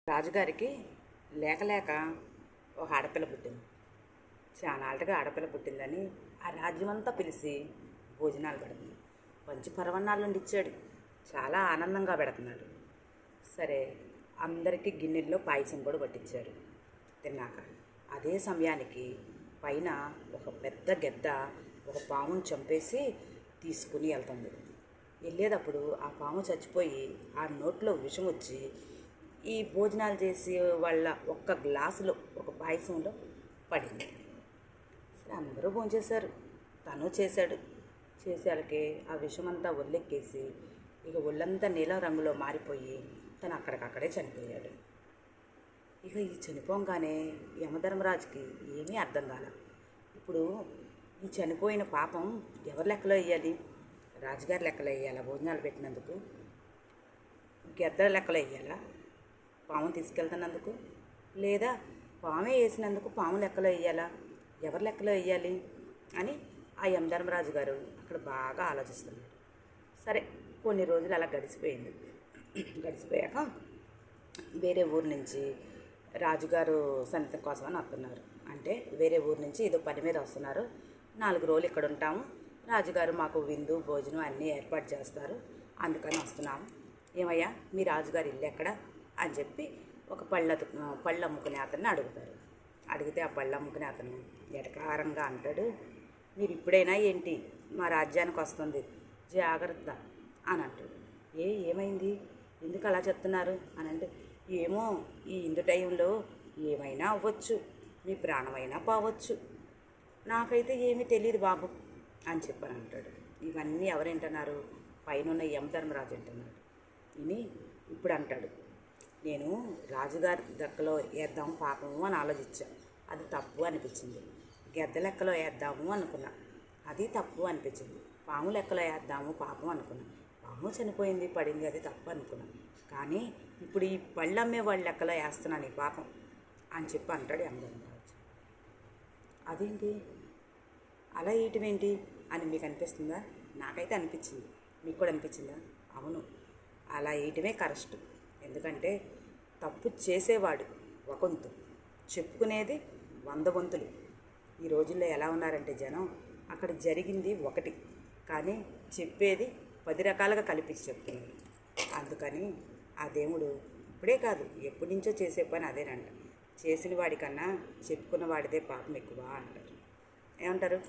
రాజుగారికి లేక లేక ఒక ఆడపిల్ల పుట్టింది. చాలా ఆటగా ఆడపిల్ల పుట్టిందని ఆ రాజ్యమంతా పిలిచి భోజనాలు పెడుతుంది. పంచి పరవన్నాళ్ళు ఇచ్చాడు. చాలా ఆనందంగా పెడుతున్నాడు. సరే, అందరికీ గిన్నెల్లో పాయసం కూడా పట్టించాడు. తిన్నాక అదే సమయానికి పైన ఒక పెద్ద గెద్ద ఒక పామును చంపేసి తీసుకుని వెళ్తుంది. వెళ్ళేటప్పుడు ఆ పాము చచ్చిపోయి ఆ నోట్లో విషం వచ్చి ఈ భోజనాలు చేసి వాళ్ళ ఒక్క గ్లాసులో ఒక పాయసంలో పడింది. సరే, అందరూ భోంచేశారు. తను చేశాడు. చేసేళ్ళకి ఆ విషమంతా ఒళ్ళెక్కేసి ఇక ఒళ్ళంతా నీలం రంగులో మారిపోయి తను అక్కడికక్కడే చనిపోయాడు. ఇక ఈ చనిపోగానే యమధర్మరాజుకి ఏమీ అర్థం కాల. ఇప్పుడు ఈ చనిపోయిన పాపం ఎవరి లెక్కలో వేయాలి? రాజుగారి లెక్కలో వేయాలా? భోజనాలు పెట్టినందుకు గెద్ద లెక్కలో వేయాలా? పాము తీసుకెళ్తున్నందుకు, లేదా పామే వేసినందుకు పాము లెక్కలో వేయాలా? ఎవరి లెక్కలో వేయాలి అని ఆ యమధర్మరాజు గారు అక్కడ బాగా ఆలోచిస్తున్నాడు. సరే, కొన్ని రోజులు అలా గడిచిపోయింది. గడిచిపోయాక వేరే ఊరు నుంచి రాజుగారు సన్నిధి కోసం అని వస్తున్నారు. అంటే వేరే ఊరు నుంచి ఏదో పని మీద వస్తున్నారు. 4 రోజులు ఇక్కడ ఉంటాము, రాజుగారు మాకు విందు భోజనం అన్నీ ఏర్పాటు చేస్తారు, అందుకని వస్తున్నాము. ఏమయ్యా, మీ రాజుగారు ఇల్లు ఎక్కడ అని చెప్పి ఒక పళ్ళు అమ్ముకునే అతన్ని అడుగుతారు. అడిగితే ఆ పళ్ళు అమ్ముకునే అతను ఎటకారంగా అంటాడు, మీరు ఇప్పుడైనా ఏంటి మా రాజ్యానికి వస్తుంది, జాగ్రత్త అని అంటాడు. ఏమైంది, ఎందుకు అలా చెప్తున్నారు అని అంటే, ఏమో ఈ ఇందు టైంలో ఏమైనా అవ్వచ్చు, మీ ప్రాణమైనా పోవచ్చు, నాకైతే ఏమీ తెలియదు బాబు అని చెప్పని అంటాడు. ఇవన్నీ ఎవరేంటున్నారు? పైన యమధర్మరాజు అంటున్నాడు. ఇని ఇప్పుడు అంటాడు, నేను రాజుగారి లెక్కలో వేద్దాము పాపము అని ఆలోచించాను, అది తప్పు అనిపించింది. గెద్ద లెక్కలో వేద్దాము అనుకున్నా, అది తప్పు అనిపించింది. పాము లెక్కలో వేద్దాము పాపం అనుకున్నా, పాము చనిపోయింది పడింది, అది తప్పు అనుకున్నాను. కానీ ఇప్పుడు ఈ పళ్ళు అమ్మే వాళ్ళ లెక్కలో వేస్తున్నాను ఈ పాపం అని చెప్పి అంటాడు యమధర్మరాజు. అదేంటి అలా వేయటం ఏంటి అని మీకు అనిపిస్తుందా? నాకైతే అనిపించింది. మీకు కూడా అనిపించిందా? అవును, అలా వేయటమే కరెక్ట్. ఎందుకంటే తప్పు చేసేవాడు ఒక వంతు, చెప్పుకునేది 100 వంతులు. ఈ రోజుల్లో ఎలా ఉన్నారంటే జనం, అక్కడ జరిగింది ఒకటి కానీ చెప్పేది 10 రకాలుగా కల్పించి చెప్తున్నారు. అందుకని ఆ దేవుడు ఇప్పుడే కాదు ఎప్పటి నుంచో చేసే పని అదేనంట. చేసిన వాడికన్నా చెప్పుకున్న వాడిదే పాపం ఎక్కువ అంటారు. ఏమంటారు?